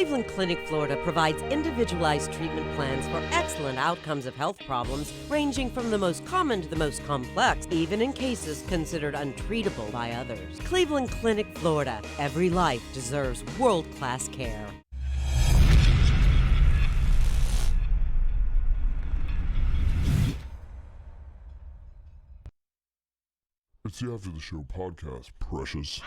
Cleveland Clinic, Florida provides individualized treatment plans for excellent outcomes of health problems ranging from the most common to the most complex, even in cases considered untreatable by others. Cleveland Clinic, Florida. Every life deserves world-class care. It's the After the Show podcast, precious.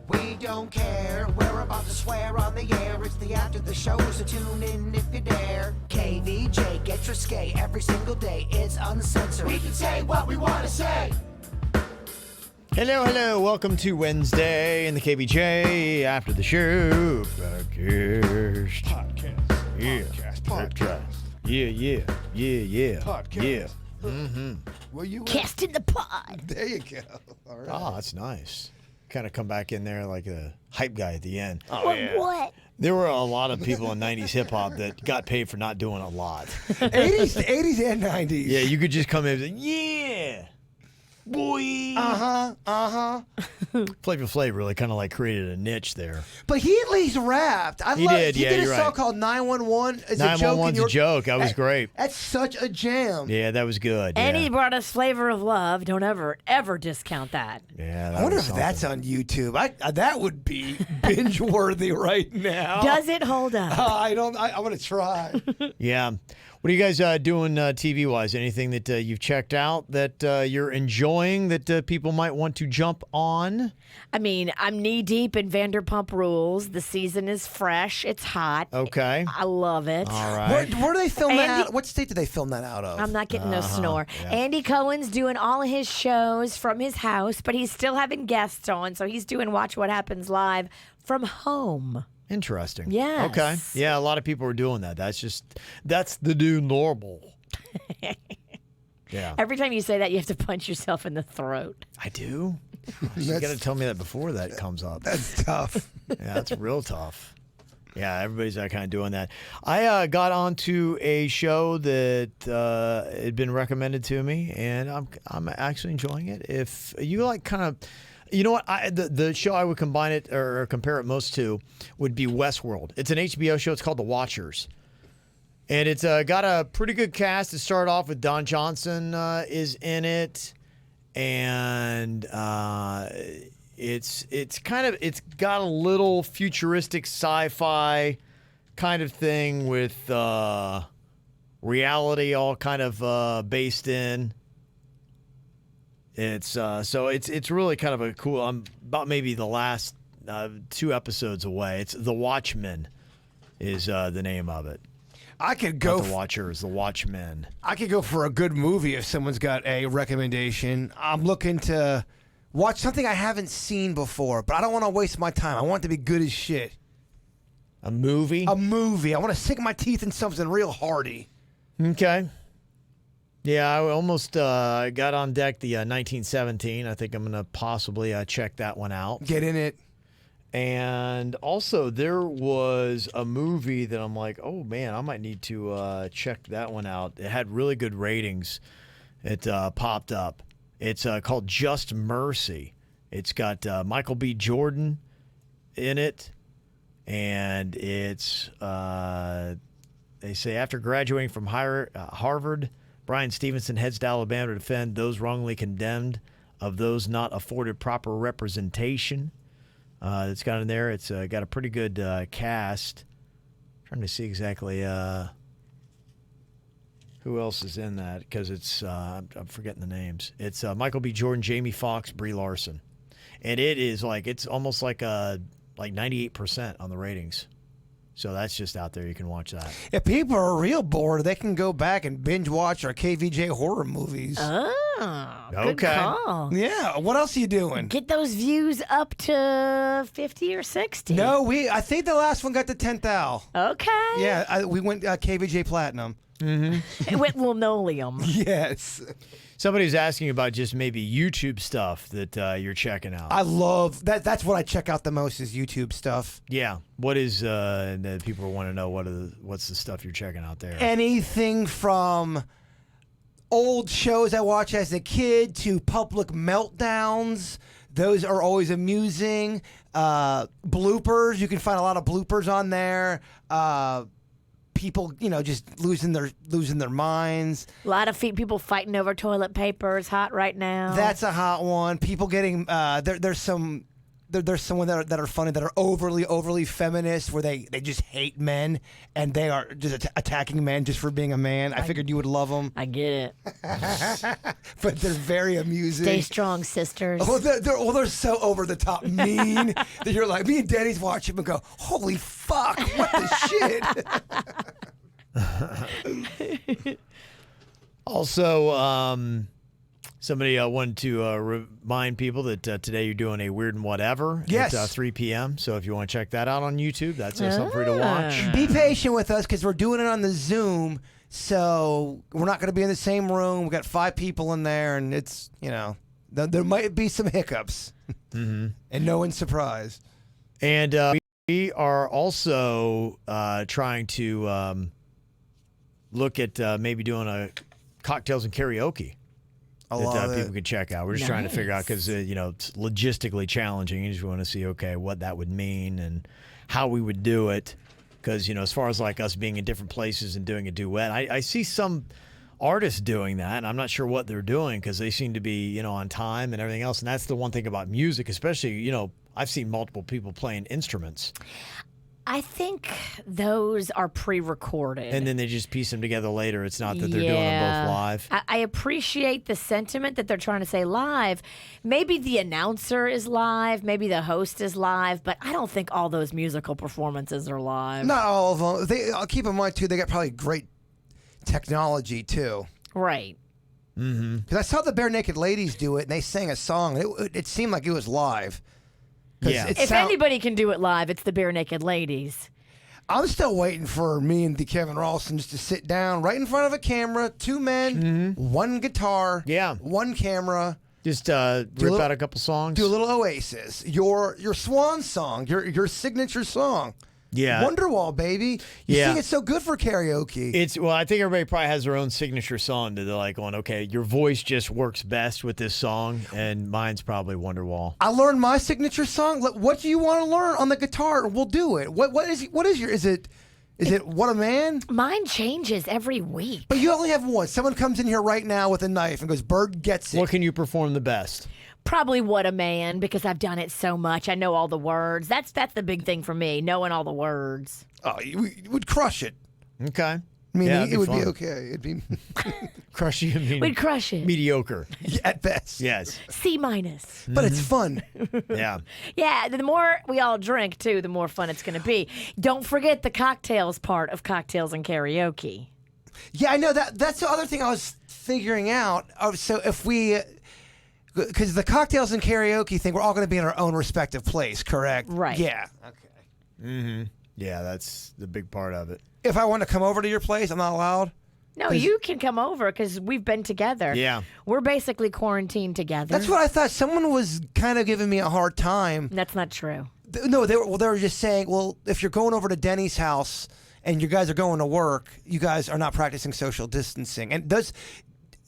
We don't care, we're about to swear on the air. It's the After the Show, so tune in if you dare. KVJ, get risque every single day. It's uncensored. We can say what we want to say. Hello. Welcome to Wednesday in the KVJ After the Show podcast. Podcast. Yeah. Podcast. Yeah. Well, you Cast in the pod. There you go. All right. Oh, that's nice. Kind of come back in there like a hype guy at the end. Oh, what? There were a lot of people in 90s hip hop that got paid for not doing a lot. 80s and 90s. Yeah, you could just come in and say, yeah, boy. Flavor Flav really kind of like created a niche there. But he at least rapped. He did, He yeah, did a you're song right. called 911. 911's a joke. That was great. That's such a jam. Yeah, that was good. And yeah. he brought us Flavor of Love. Don't ever discount that. Yeah, that I wonder was if that's something. on YouTube. That would be binge worthy right now. Does it hold up? I want to try. Yeah. What are you guys doing TV-wise? Anything that you've checked out that you're enjoying that people might want to jump on? I mean, I'm knee-deep in Vanderpump Rules. The season is fresh. It's hot. Okay. I love it. All right. Where do they film that Andy- out? What state do they film that out of? I'm not getting no snore. yeah. Andy Cohen's doing all of his shows from his house, but he's still having guests on, so he's doing Watch What Happens Live from home. Interesting. Yes. Okay. Yeah, a lot of people are doing that. That's the new normal. Yeah. Every time you say that, you have to punch yourself in the throat. I do? You got to tell me that before that comes up. That's tough. Yeah, that's real tough. Yeah, everybody's kind of doing that. I got onto a show that had been recommended to me, and I'm actually enjoying it. If you like kind of... You know what? The show I would combine it or compare it most to would be Westworld. It's an HBO show. It's called The Watchers. And it's got a pretty good cast. It started off with Don Johnson is in it. And it's got a little futuristic sci-fi kind of thing with reality all kind of based in. It's really kind of a cool. I'm about maybe the last 2 episodes away. It's The Watchmen, is the name of it. I could go. Not The Watchers, The Watchmen. I could go for a good movie if someone's got a recommendation. I'm looking to watch something I haven't seen before, but I don't want to waste my time. I want it to be good as shit. A movie. A movie. I want to sink my teeth in something real hearty. Okay. Yeah, I almost got on deck the 1917. I think I'm going to possibly check that one out. Get in it. And also, there was a movie that I'm like, oh, man, I might need to check that one out. It had really good ratings. It popped up. It's called Just Mercy. It's got Michael B. Jordan in it. And it's, they say, after graduating from Harvard, Brian Stevenson heads to Alabama to defend those wrongly condemned of those not afforded proper representation. It's got in there. It's got a pretty good cast. Trying to see exactly who else is in that because it's I'm forgetting the names. It's Michael B. Jordan, Jamie Foxx, Brie Larson, and it is it's almost like 98% on the ratings. So that's just out there. You can watch that. If people are real bored, they can go back and binge watch our KVJ horror movies. Oh, good Okay. call. Yeah. What else are you doing? Get those views up to 50 or 60. No, I think the last one got to 10th Al. Okay. Yeah, we went KVJ Platinum. It went linoleum. Yes. Somebody's asking about just maybe YouTube stuff that you're checking out. I love that. That's what I check out the most is YouTube stuff. Yeah. What is that people want to know? What's the stuff you're checking out there? Anything from old shows I watched as a kid to public meltdowns Those are always amusing. Bloopers, you can find a lot of bloopers on there. People, just losing their minds. A lot of people fighting over toilet paper is hot right now. That's a hot one. People getting there's some that are funny that are overly feminist, where they just hate men and they are just attacking men just for being a man. I figured you would love them. I get it. But they're very amusing. Stay strong, sisters. Oh, they're so over the top mean that you're like, me and Danny's watch them and go, holy fuck, what the shit? Also, somebody wanted to remind people that today you're doing a Weird and Whatever yes. at 3 p.m. So if you want to check that out on YouTube, that's something for you to watch. Be patient with us because we're doing it on the Zoom. So we're not going to be in the same room. We got 5 people in there, and it's, there might be some hiccups. Mm-hmm. And no one's surprised. And we are also trying to look at maybe doing a cocktails and karaoke. That people could check out. We're just trying to figure out because it's logistically challenging. You just want to see what that would mean and how we would do it. Because as far as like us being in different places and doing a duet, I see some artists doing that, and I'm not sure what they're doing because they seem to be on time and everything else. And that's the one thing about music, especially I've seen multiple people playing instruments. I think those are pre-recorded. And then they just piece them together later. It's not that they're doing them both live. I appreciate the sentiment that they're trying to say live. Maybe the announcer is live. Maybe the host is live. But I don't think all those musical performances are live. Not all of them. I'll keep in mind, too, they got probably great technology, too. Right. Mm-hmm. Because I saw the Bare Naked Ladies do it, and they sang a song. It seemed like it was live. Yeah. If anybody can do it live, it's the Bare Naked Ladies. I'm still waiting for me and the Kevin Ralston to sit down right in front of a camera, 2 men, 1 guitar, 1 camera. Just rip out a couple songs. Do a little Oasis. Your swan song, your signature song. Yeah. Wonderwall, baby. You sing it so good for karaoke. I think everybody probably has their own signature song that they're like going, okay, your voice just works best with this song, and mine's probably Wonderwall. I learned my signature song. What do you want to learn on the guitar? We'll do it. What is your is it What a Man? Mine changes every week. But you only have one. Someone comes in here right now with a knife and goes, Bird gets it. What can you perform the best? Probably What a Man, because I've done it so much. I know all the words. That's the big thing for me, knowing all the words. Oh, you would crush it. Okay. I mean, it would be okay. It'd be crush you. We'd crush it. Mediocre. At best. Yes. C-. But it's fun. Yeah. Yeah, the more we all drink, too, the more fun it's going to be. Don't forget the cocktails part of Cocktails and Karaoke. Yeah, I know. That's the other thing I was figuring out. So if we... Because the Cocktails and Karaoke thing, we're all going to be in our own respective place, correct? Right. Yeah. Okay. Mm-hmm. Yeah, that's the big part of it. If I want to come over to your place, I'm not allowed? No, you can come over because we've been together. Yeah. We're basically quarantined together. That's what I thought. Someone was kind of giving me a hard time. That's not true. No, they were just saying, well, if you're going over to Denny's house and you guys are going to work, you guys are not practicing social distancing. And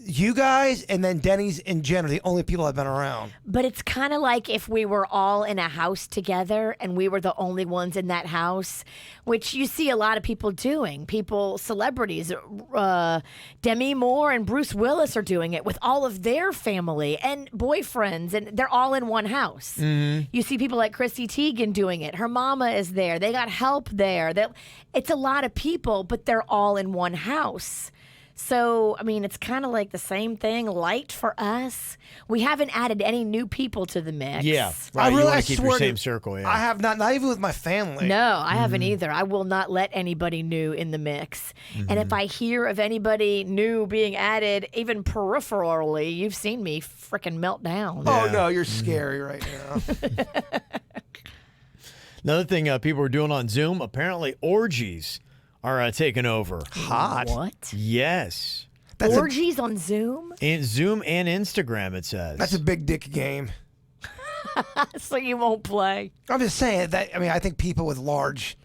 you guys and then Denny's in general, the only people I've been around. But it's kind of like if we were all in a house together and we were the only ones in that house, which you see a lot of people doing. Celebrities, Demi Moore and Bruce Willis are doing it with all of their family and boyfriends, and they're all in one house. Mm-hmm. You see people like Chrissy Teigen doing it. Her mama is there. They got help there. It's a lot of people, but they're all in one house. So, I mean, it's kind of like the same thing, light for us. We haven't added any new people to the mix. Yeah, right. You want to keep your same circle, yeah. I have not even with my family. No, I haven't either. I will not let anybody new in the mix. Mm-hmm. And if I hear of anybody new being added, even peripherally, you've seen me freaking melt down. Oh, no, you're scary right now. Another thing people are doing on Zoom, apparently orgies are taking over. Hot. What? Yes. Orgies on Zoom? Zoom and Instagram, it says. That's a big dick game. So you won't play? I'm just saying that. I mean, I think people with large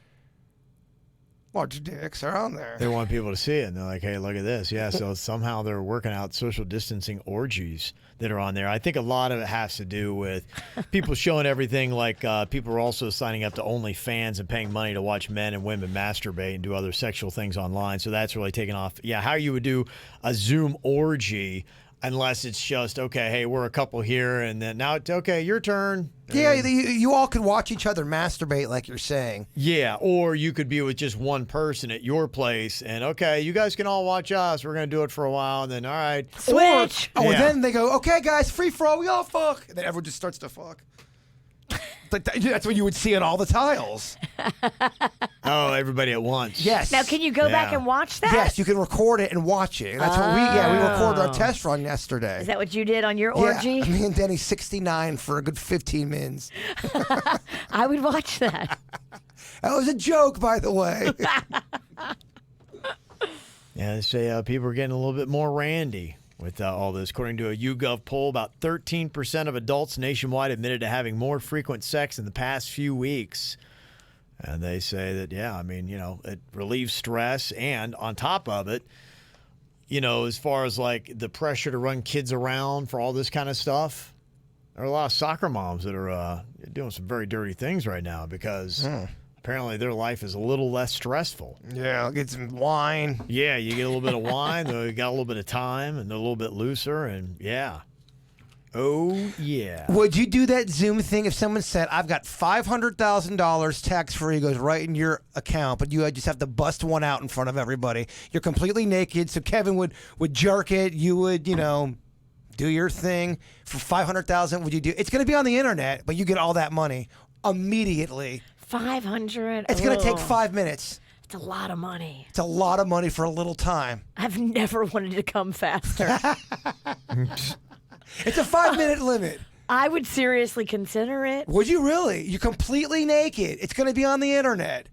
Large dicks are on there. They want people to see it, and they're like, hey, look at this. Yeah, so somehow they're working out social distancing orgies that are on there. I think a lot of it has to do with people showing everything, like people are also signing up to OnlyFans and paying money to watch men and women masturbate and do other sexual things online. So that's really taken off. Yeah, how you would do a Zoom orgy unless it's just, okay, hey, we're a couple here, and then now it's, okay, your turn. Yeah, you all could watch each other masturbate like you're saying. Yeah, or you could be with just one person at your place, and okay, you guys can all watch us. We're going to do it for a while, and then, all right. Switch. And then they go, okay, guys, free for all, we all fuck. And then everyone just starts to fuck. That's what you would see on all the tiles. Oh, everybody at once. Yes. Now, can you go back and watch that? Yes, you can record it and watch it. That's what we recorded our test run yesterday. Is that what you did on your orgy? Yeah, me and Denny 69 for a good 15 minutes. I would watch that. That was a joke, by the way. Yeah, they say people are getting a little bit more randy with all this. According to a YouGov poll, about 13% of adults nationwide admitted to having more frequent sex in the past few weeks. And they say that, yeah, I mean, it relieves stress. And on top of it, as far as like the pressure to run kids around for all this kind of stuff, there are a lot of soccer moms that are doing some very dirty things right now because apparently their life is a little less stressful. Yeah, I'll get some wine. Yeah, you get a little bit of wine, they got a little bit of time, and they're a little bit looser, and yeah. Oh, yeah. Would you do that Zoom thing if someone said, I've got $500,000 tax-free, goes right in your account, but you just have to bust one out in front of everybody. You're completely naked, so Kevin would jerk it. You would, do your thing. For $500,000, would you do? It's going to be on the internet, but you get all that money immediately. 500. It's going to take 5 minutes. It's a lot of money. It's a lot of money for a little time. I've never wanted to come faster. It's a 5-minute limit. I would seriously consider it. Would you really? You're completely naked. It's going to be on the internet.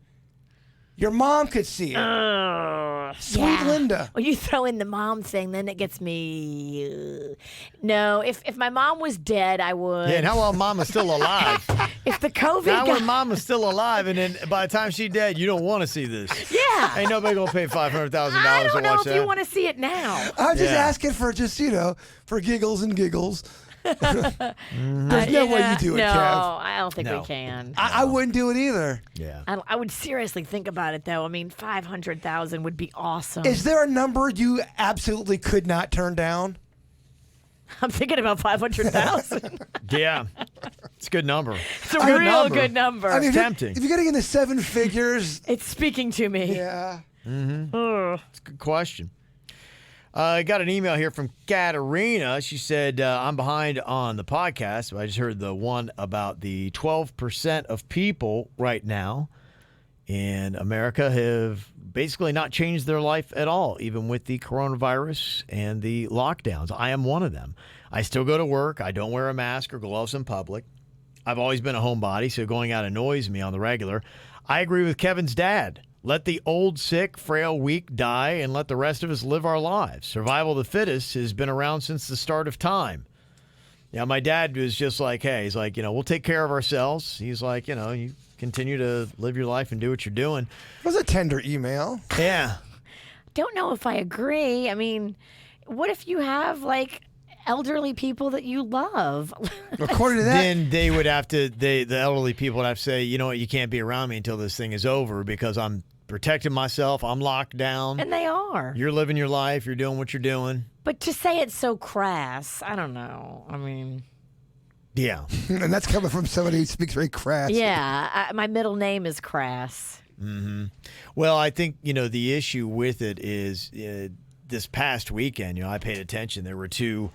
Your mom could see it. Sweet Linda. When you throw in the mom thing, then it gets me. No, if my mom was dead, I would. Yeah, and how well Mama's still alive? If the COVID Now guy. when Mama's still alive, and then by the time she's dead, you don't want to see this. Yeah. Ain't nobody going to pay $500,000 to I don't know watch if that. you want to see it now. I'm just Yeah. asking for just, for giggles and giggles. There's no way you do it, No, Kev. I don't think No. we can. I wouldn't do it either. Yeah. I would seriously think about it, though. I mean, 500,000 would be awesome. Is there a number you absolutely could not turn down? I'm thinking about 500,000. Yeah. It's a good number. It's a real good number. I mean, tempting. if you're getting into 7 figures, It's speaking to me. yeah. It's a good question. I got an email here from Katerina. She said, I'm behind on the podcast. I just heard the one about the 12% of people right now in America have basically not changed their life at all, even with the coronavirus and the lockdowns. I am one of them. I still go to work. I don't wear a mask or gloves in public. I've always been a homebody, so going out annoys me on the regular. I agree with Kevin's dad. Let the old, sick, frail, weak die, and let the rest of us live our lives. Survival of the fittest has been around since the start of time. Yeah, my dad was just like, hey, he's like, we'll take care of ourselves. He's like, you continue to live your life and do what you're doing. It was a tender email. Yeah. Don't know if I agree. I mean, what if you have, elderly people that you love? According to that, Then they would have to, the elderly people would have to say, you know what, you can't be around me until this thing is over because I'm protecting myself. I'm locked down. And they are. You're living your life. You're doing what you're doing. But to say it's so crass, I don't know. I mean, Yeah. and that's coming from somebody who speaks very crass. yeah, my middle name is Crass. Well, I think, the issue with it is this past weekend, I paid attention. There were 2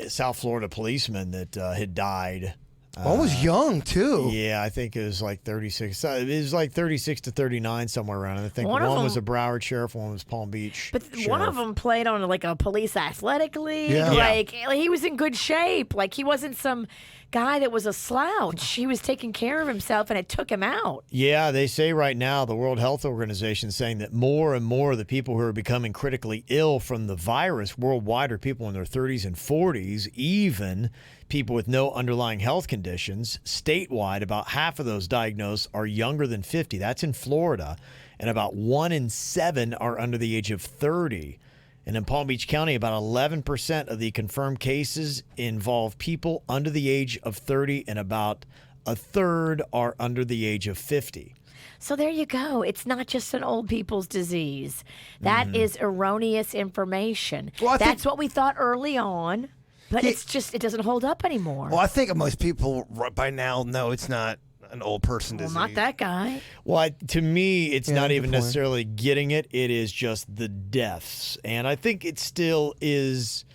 South Florida policemen that had died. One was young, too. Yeah, I think it was like 36. It was like 36 to 39, somewhere around. I think One one of was a them- Broward sheriff, one was Palm Beach. But sheriff. one of them played on a police athletic league. Yeah. He was in good shape. He wasn't some guy that was a slouch. He was taking care of himself, and it took him out. Yeah, they say right now the World Health Organization is saying that more and more of the people who are becoming critically ill from the virus worldwide are people in their 30s and 40s, even people with no underlying health conditions. conditions. Statewide, about half of those diagnosed are younger than 50. That's in Florida. And about 1 in 7 are under the age of 30. And in Palm Beach County, about 11% of the confirmed cases involve people under the age of 30, and about a third are under the age of 50. So there you go. It's not just an old people's disease. That is erroneous information. Well, That's what we thought early on, but it's just, it doesn't hold up anymore. Well, I think most people by now know it's not an old person disease. Not that guy. Well, to me, it's not good even point. necessarily getting it. It is just the deaths. And I think it still is,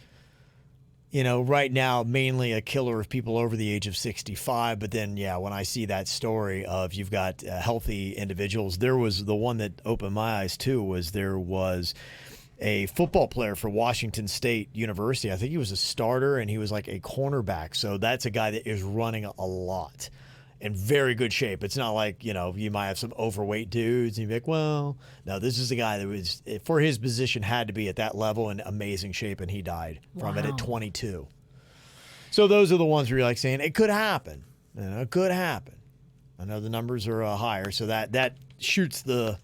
right now, mainly a killer of people over the age of 65. But then, when I see that story of you've got healthy individuals, there was the one that opened my eyes, too, there was a football player for Washington State University. I think he was a starter, and he was like a cornerback. So that's a guy that is running a lot. In very good shape. It's not like, you might have some overweight dudes and you'd be like, well, no, this is a guy that was, for his position, had to be at that level in amazing shape, and he died from it at 22. So those are the ones where you're like saying, it could happen. It could happen. I know the numbers are higher, so that shoots the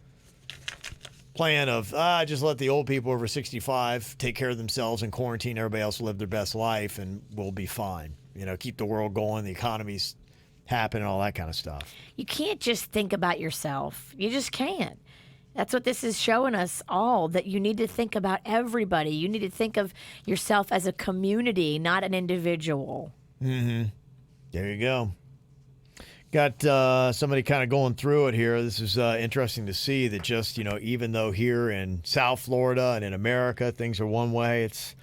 plan of just let the old people over 65 take care of themselves and quarantine. Everybody else will live their best life and we'll be fine. Keep the world going, the economy's happen and all that kind of stuff. You can't just think about yourself. You just can't. That's what this is showing us all, that you need to think about everybody. You need to think of yourself as a community, not an individual. Mm-hmm. There you go. Got somebody kind of going through it here. This is interesting to see that just, even though here in South Florida and in America, things are one way, it's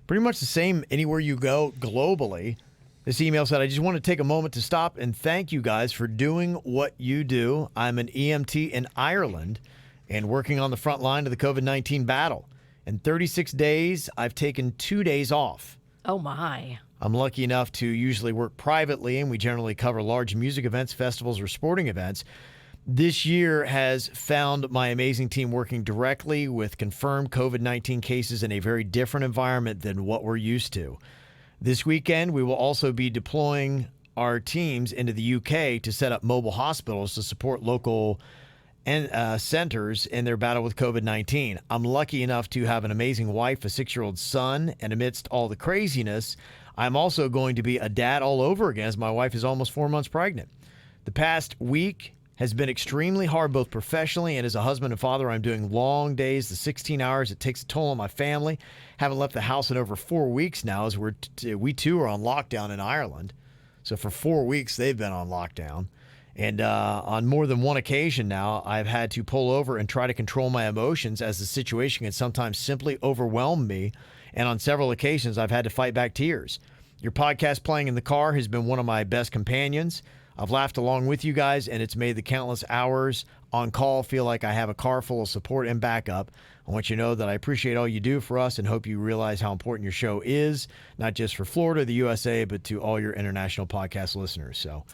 pretty much the same anywhere you go globally. This email said, I just want to take a moment to stop and thank you guys for doing what you do. I'm an EMT in Ireland and working on the front line of the COVID-19 battle. In 36 days, I've taken 2 days off. Oh, my. I'm lucky enough to usually work privately, and we generally cover large music events, festivals, or sporting events. This year has found my amazing team working directly with confirmed COVID-19 cases in a very different environment than what we're used to. This weekend, we will also be deploying our teams into the UK to set up mobile hospitals to support local centers in their battle with COVID-19. I'm lucky enough to have an amazing wife, a 6-year-old son, and amidst all the craziness, I'm also going to be a dad all over again as my wife is almost 4 months pregnant. The past week has been extremely hard, both professionally and as a husband and father. I'm doing long days, the 16 hours. It takes a toll on my family. Haven't left the house in over 4 weeks now as we too are on lockdown in Ireland. So for 4 weeks, they've been on lockdown. And on more than one occasion now, I've had to pull over and try to control my emotions as the situation can sometimes simply overwhelm me. And on several occasions, I've had to fight back tears. Your podcast playing in the car has been one of my best companions. I've laughed along with you guys, and it's made the countless hours on call feel like I have a car full of support and backup. I want you to know that I appreciate all you do for us and hope you realize how important your show is, not just for Florida, the USA, but to all your international podcast listeners. So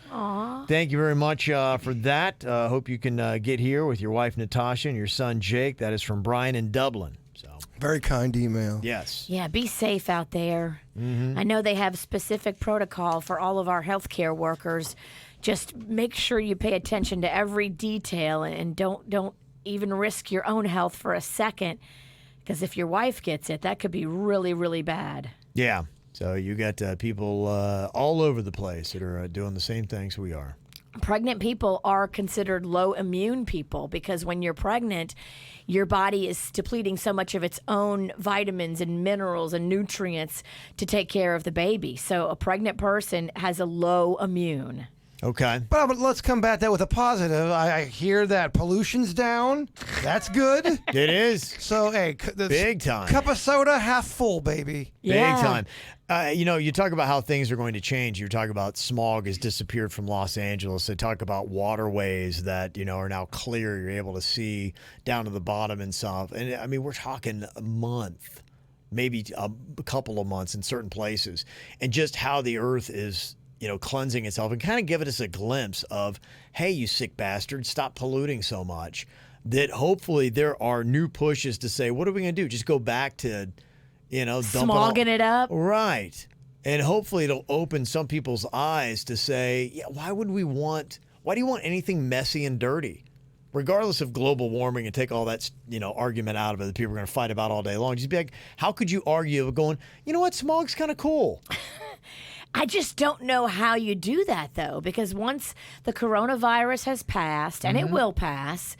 thank you very much for that. Hope you can get here with your wife, Natasha, and your son, Jake. That is from Brian in Dublin. So Very kind email. yes. Yeah, be safe out there. I know they have specific protocol for all of our healthcare workers. Just make sure you pay attention to every detail and don't even risk your own health for a second, because if your wife gets it, that could be really, really bad. Yeah. So you got people all over the place that are doing the same things we are. Pregnant people are considered low immune people because when you're pregnant, your body is depleting so much of its own vitamins and minerals and nutrients to take care of the baby. So a pregnant person has a low immune. Okay. But let's combat that with a positive. I hear that pollution's down. That's good. It is. So, hey, Big time. Cup of soda, half full, baby. Yeah. Big time. You talk about how things are going to change. You talk about smog has disappeared from Los Angeles. They talk about waterways that, are now clear. You're able to see down to the bottom and stuff. And, I mean, we're talking a month, maybe a couple of months in certain places. And just how the earth is cleansing itself and kind of giving us a glimpse of, hey, you sick bastards, stop polluting so much. That hopefully there are new pushes to say, what are we going to do? Just go back to, dumping Smogging it up. Right. And hopefully it'll open some people's eyes to say, yeah, why do you want anything messy and dirty? Regardless of global warming, and take all that, argument out of it that people are going to fight about all day long. Just be like, how could you argue going, you know what, smog's kind of cool? I just don't know how you do that, though, because once the coronavirus has passed, and it will pass,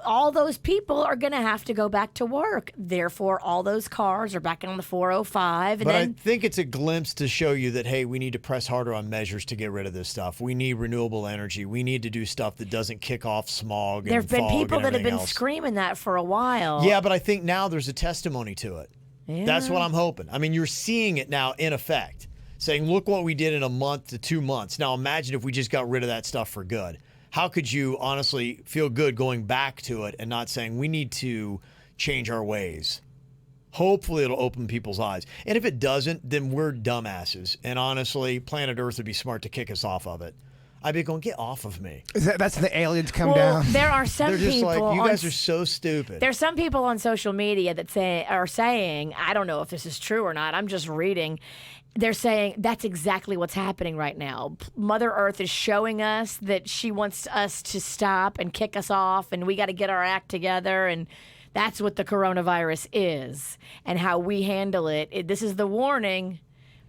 all those people are going to have to go back to work. Therefore, all those cars are back on the 405. But I think it's a glimpse to show you that, hey, we need to press harder on measures to get rid of this stuff. We need renewable energy. We need to do stuff that doesn't kick off smog and there have been fog people and that have been everything else. screaming that for a while. Yeah, but I think now there's a testimony to it. Yeah. That's what I'm hoping. I mean, you're seeing it now in effect, saying, look what we did in a month to 2 months. Now imagine if we just got rid of that stuff for good. How could you honestly feel good going back to it and not saying we need to change our ways? Hopefully it'll open people's eyes. And if it doesn't, then we're dumbasses. And honestly, planet Earth would be smart to kick us off of it. I'd be going, get off of me. That's the aliens come Well, down. there are some They're just people. like, you on guys are so stupid. There's some people on social media that are saying, I don't know if this is true or not. I'm just reading. They're saying that's exactly what's happening right now. Mother Earth is showing us that she wants us to stop and kick us off, and we got to get our act together. And that's what the coronavirus is, and how we handle it. This is the warning.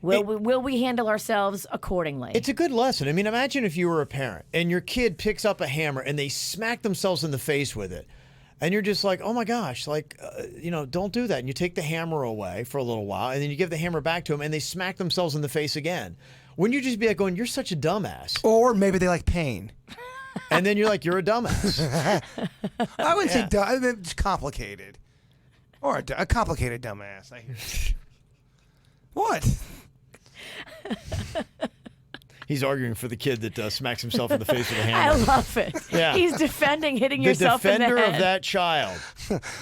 Will we handle ourselves accordingly? It's a good lesson. I mean, imagine if you were a parent and your kid picks up a hammer and they smack themselves in the face with it. And you're just like, oh my gosh, don't do that. And you take the hammer away for a little while, and then you give the hammer back to them, and they smack themselves in the face again. Wouldn't you just be like going, you're such a dumbass? Or maybe they like pain. And then you're like, you're a dumbass. I wouldn't say dumb. I mean, it's complicated. Or a complicated dumbass. I hear. What? He's arguing for the kid that smacks himself in the face with a hammer. I love it. Yeah. He's defending hitting The yourself in the defender head. of that child.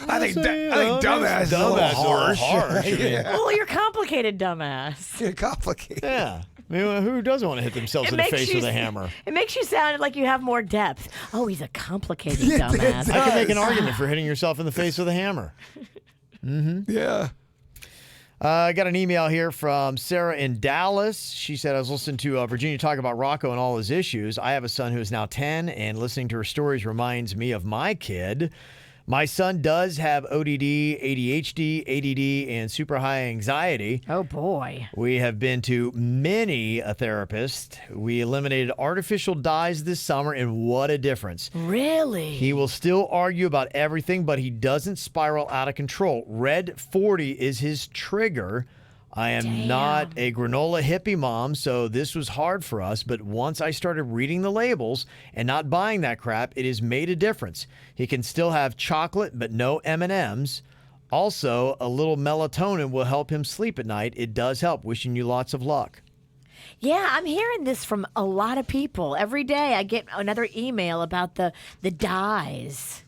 I think dumbass is a little harsh. I mean, Yeah. Well, you're complicated, dumbass. You're complicated. yeah. I mean, who doesn't want to hit themselves in the face with a hammer? It makes you sound like you have more depth. Oh, he's a complicated dumbass. I can make an argument for hitting yourself in the face with a hammer. Yeah. I got an email here from Sarah in Dallas. She said, I was listening to Virginia talk about Rocco and all his issues. I have a son who is now 10, and listening to her stories reminds me of my kid. My son does have ODD, ADHD, ADD, and super high anxiety. Oh, boy. We have been to many a therapist. We eliminated artificial dyes this summer, and what a difference. Really? He will still argue about everything, but he doesn't spiral out of control. Red 40 is his trigger. I am not a granola hippie mom, so this was hard for us. But once I started reading the labels and not buying that crap, it has made a difference. He can still have chocolate, but no M&Ms. Also, a little melatonin will help him sleep at night. It does help. Wishing you lots of luck. Yeah, I'm hearing this from a lot of people. Every day I get another email about the dyes.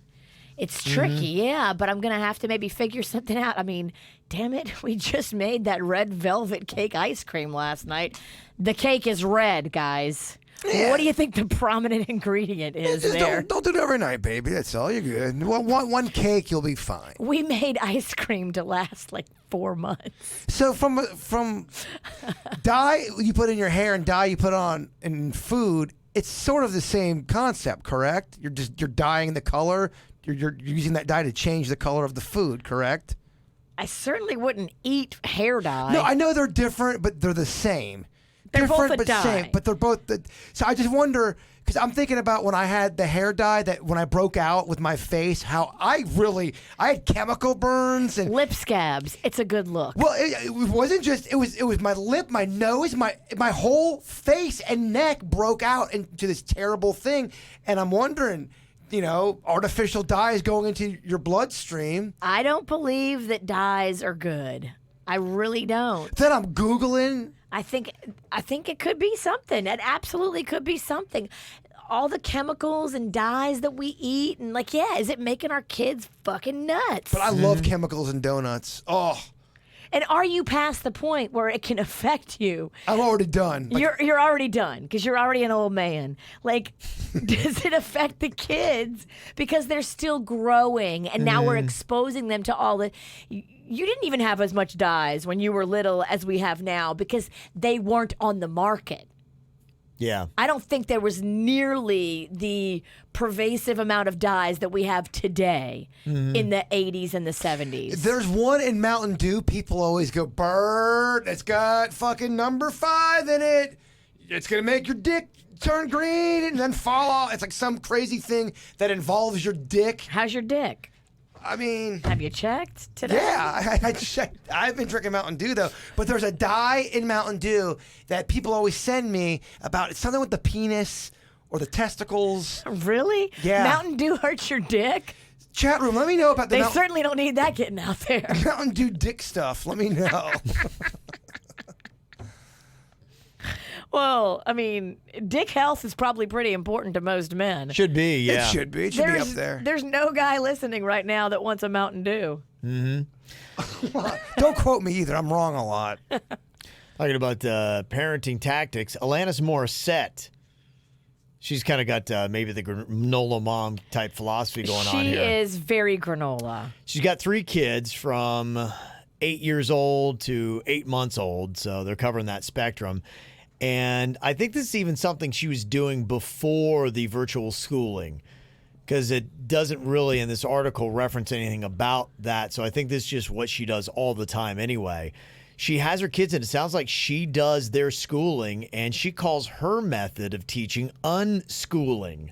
It's tricky, yeah, but I'm going to have to maybe figure something out. I mean, damn it, we just made that red velvet cake ice cream last night. The cake is red, guys. Yeah. What do you think the prominent ingredient is Just there? don't do it every night, baby. That's all. You're good. One cake, you'll be fine. We made ice cream to last like 4 months. So from dye you put in your hair and dye you put on in food, it's sort of the same concept, correct? You're dyeing the color. You're using that dye to change the color of the food, correct? I certainly wouldn't eat hair dye. No, I know they're different, but they're the same. They're both different a but dye. same, but they're both. So I just wonder, because I'm thinking about when I had the hair dye, that when I broke out with my face, how I had chemical burns and. Lip scabs. It's a good look. Well, it wasn't just. It was my lip, my nose, my whole face and neck broke out into this terrible thing, and I'm wondering. Artificial dyes going into your bloodstream. I don't believe that dyes are good. I really don't. Then I'm Googling. I think it could be something. It absolutely could be something. All the chemicals and dyes that we eat, and is it making our kids fucking nuts? But I love chemicals and donuts. Oh. And are you past the point where it can affect you? I'm already done. Like, You're already done because you're already an old man. Like, does it affect the kids because they're still growing and now we're exposing them to all the. You didn't even have as much dyes when you were little as we have now because they weren't on the market. Yeah. I don't think there was nearly the pervasive amount of dyes that we have today in the 80s and the 70s. There's one in Mountain Dew. People always go, Bird, it's got fucking number 5 in it. It's going to make your dick turn green and then fall off. It's like some crazy thing that involves your dick. How's your dick? I mean, Have you checked today? yeah, I checked. I've been drinking Mountain Dew though, but there's a dye in Mountain Dew that people always send me about. It's something with the penis or the testicles. Really? Yeah. Mountain Dew hurts your dick? Chat room, let me know about the They certainly don't need that getting out there. Mountain Dew dick stuff. Let me know. Well, I mean, dick health is probably pretty important to most men. Should be, yeah. It should be. It should be up there. There's no guy listening right now that wants a Mountain Dew. Don't quote me either. I'm wrong a lot. Talking about parenting tactics, Alanis Morissette. She's kind of got maybe the granola mom type philosophy going on here. She is very granola. She's got 3 kids from 8 years old to 8 months old, so they're covering that spectrum. And I think this is even something she was doing before the virtual schooling, because it doesn't really in this article reference anything about that. So I think this is just what she does all the time anyway. She has her kids, and it sounds like she does their schooling, and she calls her method of teaching unschooling.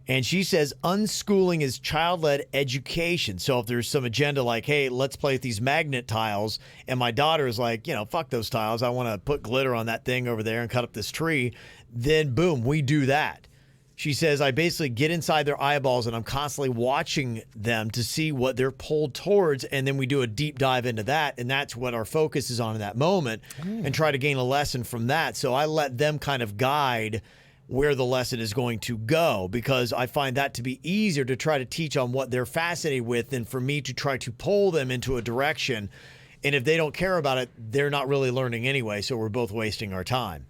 And she says unschooling is child-led education. So if there's some agenda like, hey, let's play with these magnet tiles, and my daughter is like, fuck those tiles. I want to put glitter on that thing over there and cut up this tree. Then, boom, we do that. She says, I basically get inside their eyeballs, and I'm constantly watching them to see what they're pulled towards, and then we do a deep dive into that, and that's what our focus is on in that moment, and try to gain a lesson from that. So I let them kind of guide where the lesson is going to go, because I find that to be easier to try to teach on what they're fascinated with than for me to try to pull them into a direction. And if they don't care about it, they're not really learning anyway, so we're both wasting our time.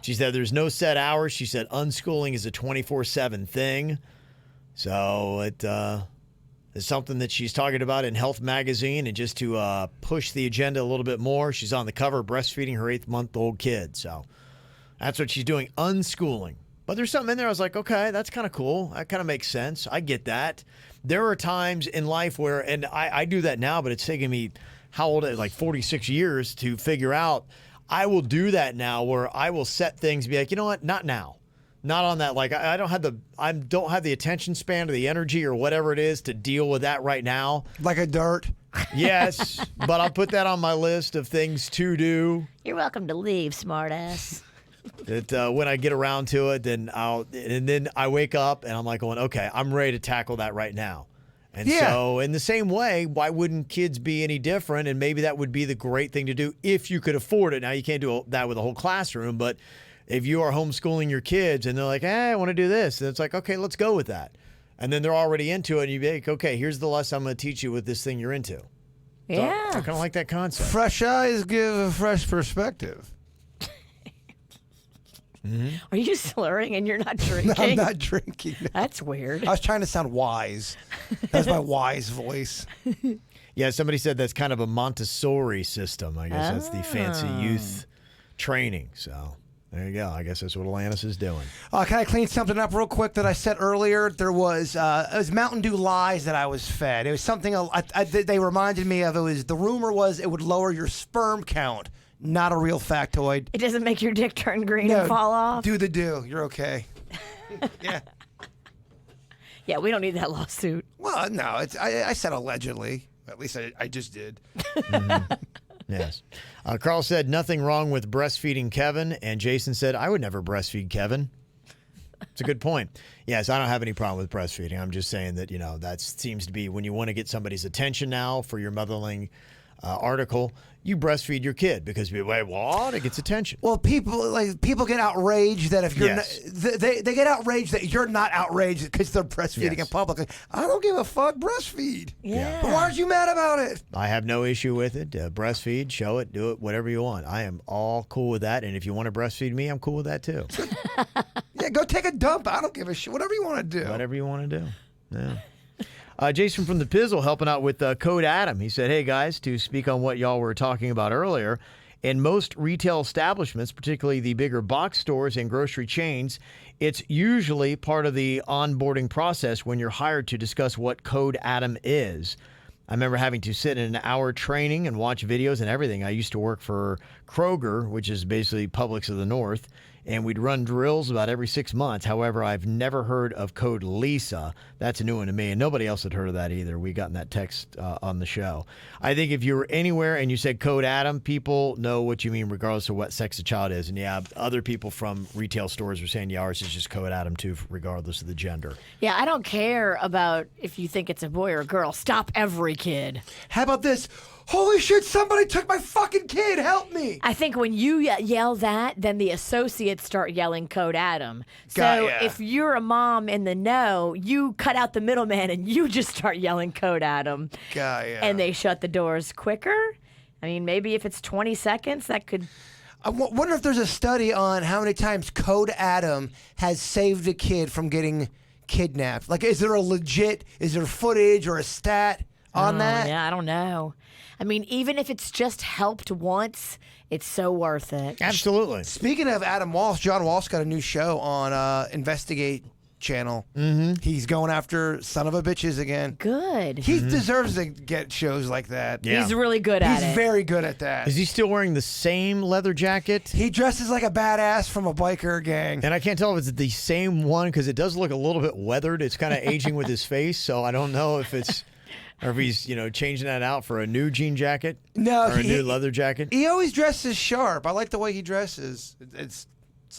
She said there's no set hours. She said unschooling is a 24/7 thing. So it is something that she's talking about in Health Magazine. And just to push the agenda a little bit more, she's on the cover breastfeeding her 8-month-old kid. So that's what she's doing, unschooling. But there's something in there I was like, okay, that's kind of cool. That kind of makes sense. I get that. There are times in life where, and I do that now, but it's taken me, how old, like 46 years to figure out. I will do that now where I will set things, be like, you know what, not now. Not on that. Like I don't have the attention span or the energy or whatever it is to deal with that right now. Like a dirt. Yes, but I'll put that on my list of things to do. You're welcome to leave, smartass. That when I get around to it, then I wake up and I'm like going, okay, I'm ready to tackle that right now. And so in the same way, why wouldn't kids be any different? And maybe that would be the great thing to do if you could afford it. Now, you can't do that with a whole classroom, but if you are homeschooling your kids and they're like, hey, I want to do this, and it's like, okay, let's go with that. And then they're already into it, and you'd be like, okay, here's the lesson I'm going to teach you with this thing you're into. Yeah. So I kind of like that concept. Fresh eyes give a fresh perspective. Are you slurring and you're not drinking? No, I'm not drinking. That's weird. I was trying to sound wise. That's my wise voice. Yeah, somebody said that's kind of a Montessori system. I guess that's the fancy youth training. So there you go. I guess that's what Alanis is doing. Can I clean something up real quick that I said earlier? There was it was Mountain Dew lies that I was fed. It was something they reminded me of. It was the rumor was it would lower your sperm count. Not a real factoid. It doesn't make your dick turn green and fall off? Do the do. You're okay. Yeah. Yeah, we don't need that lawsuit. Well, no. I said allegedly. At least I just did. Yes. Carl said nothing wrong with breastfeeding Kevin, and Jason said I would never breastfeed Kevin. It's a good point. Yes, I don't have any problem with breastfeeding. I'm just saying that, that seems to be when you want to get somebody's attention now for your motherling article, you breastfeed your kid because people say, what? It gets attention. Well, people get outraged that if you're Yes. they get outraged that you're not outraged because they're breastfeeding Yes. in public. Like, I don't give a fuck. Breastfeed. Yeah. But why aren't you mad about it? I have no issue with it. Breastfeed, show it, do it, whatever you want. I am all cool with that. And if you want to breastfeed me, I'm cool with that too. Yeah, go take a dump. I don't give a shit. Whatever you want to do. Whatever you want to do. Yeah. Jason from the Pizzle helping out with Code Adam. He said, hey, guys, to speak on what y'all were talking about earlier, in most retail establishments, particularly the bigger box stores and grocery chains, it's usually part of the onboarding process when you're hired to discuss what Code Adam is. I remember having to sit in an hour training and watch videos and everything. I used to work for Kroger, which is basically Publix of the North, and we'd run drills about every 6 months. However, I've never heard of Code Lisa. That's a new one to me, and nobody else had heard of that either. We got in that text on the show. I think if you were anywhere and you said Code Adam, people know what you mean regardless of what sex the child is. And yeah, other people from retail stores were saying, yeah, ours is just Code Adam too, regardless of the gender. Yeah, I don't care about if you think it's a boy or a girl. Stop every kid. How about this? Holy shit, somebody took my fucking kid. Help me. I think when you yell that, then the associates start yelling Code Adam. So Got ya. if you're a mom in the know, you cut out the middleman and you just start yelling Code Adam. Got ya. And they shut the doors quicker. I mean, maybe if it's 20 seconds, that could... I wonder if there's a study on how many times Code Adam has saved a kid from getting kidnapped. Like, is there footage or a stat on that? Yeah, I don't know. I mean, even if it's just helped once, it's so worth it. Absolutely. Speaking of Adam Walsh, John Walsh got a new show on Investigate channel. Mm-hmm. He's going after son of a bitches again. Good. He deserves to get shows like that. Yeah. He's really good at it. He's very good at that. Is he still wearing the same leather jacket? He dresses like a badass from a biker gang. And I can't tell if it's the same one because it does look a little bit weathered. It's kind of aging with his face, so I don't know if it's... Or if he's, changing that out for a new jean jacket or a new leather jacket. He always dresses sharp. I like the way he dresses. It's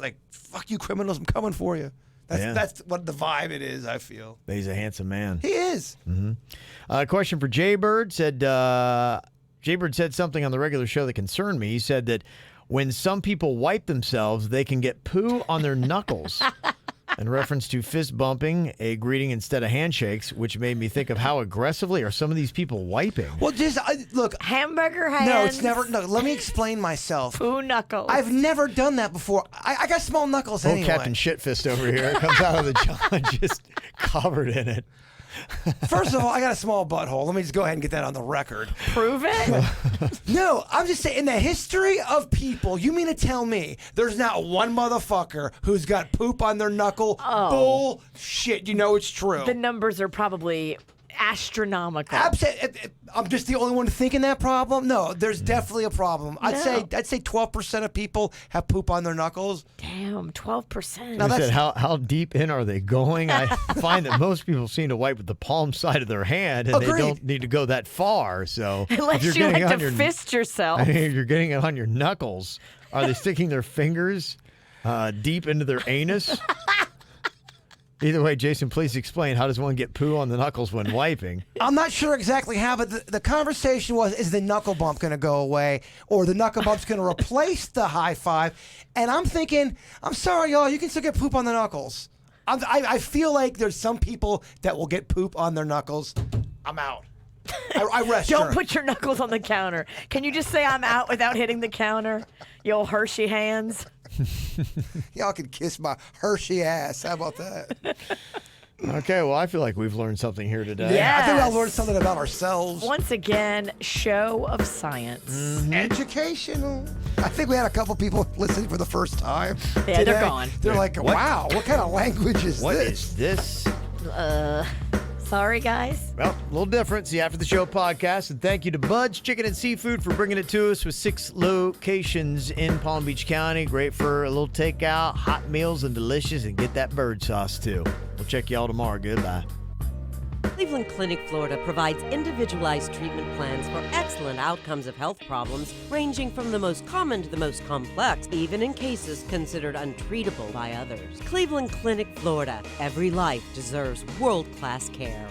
like, fuck you criminals, I'm coming for you. That's what the vibe it is, I feel. He's a handsome man. He is. Mm-hmm. Question for Jaybird. Jaybird said something on the regular show that concerned me. He said that when some people wipe themselves, they can get poo on their knuckles. In reference to fist bumping, a greeting instead of handshakes, which made me think of how aggressively are some of these people wiping. Well, just look. Hamburger hands. No, it's never. No, let me explain myself. Poo knuckles. I've never done that before. I got small knuckles Oh, anyway. Captain Shitfist over here comes out of the jaw just covered in it. First of all, I got a small butthole. Let me just go ahead and get that on the record. Prove it. No, I'm just saying, in the history of people, you mean to tell me there's not one motherfucker who's got poop on their knuckle? Oh. Bullshit. You know it's true. The numbers are probably astronomical. I'm just the only one thinking that problem. No, there's definitely a problem. I'd No. say 12% of people have poop on their knuckles. Damn, 12%. Now I that's- said, how deep in are they going? I find that most people seem to wipe with the palm side of their hand, and they Agreed. don't need to go that far. So Unless if you're you getting like on to your, fist yourself. I mean, if you're getting it on your knuckles, are they sticking their fingers deep into their anus? Either way, Jason, please explain, how does one get poo on the knuckles when wiping? I'm not sure exactly how, but the conversation was, is the knuckle bump going to go away, or the knuckle bump's going to replace the high five? And I'm thinking, I'm sorry, y'all, you can still get poop on the knuckles. I feel like there's some people that will get poop on their knuckles. I'm out. I rest. Don't sure. put your knuckles on the counter. Can you just say I'm out without hitting the counter? You old Hershey hands. Y'all can kiss my Hershey ass. How about that? Okay, well, I feel like we've learned something here today. Yeah. I think I'll Yes. learn something about ourselves. Once again, show of science. Educational. I think we had a couple people listening for the first time. Yeah, they're today. gone. They're like, wow, what kind of language is What this? is this? Sorry, guys. Well, a little different. The After the Show podcast. And thank you to Bud's Chicken and Seafood for bringing it to us with 6 locations in Palm Beach County. Great for a little takeout, hot meals, and delicious. And get that bird sauce, too. We'll check y'all tomorrow. Goodbye. Cleveland Clinic, Florida provides individualized treatment plans for excellent outcomes of health problems, ranging from the most common to the most complex, even in cases considered untreatable by others. Cleveland Clinic, Florida. Every life deserves world-class care.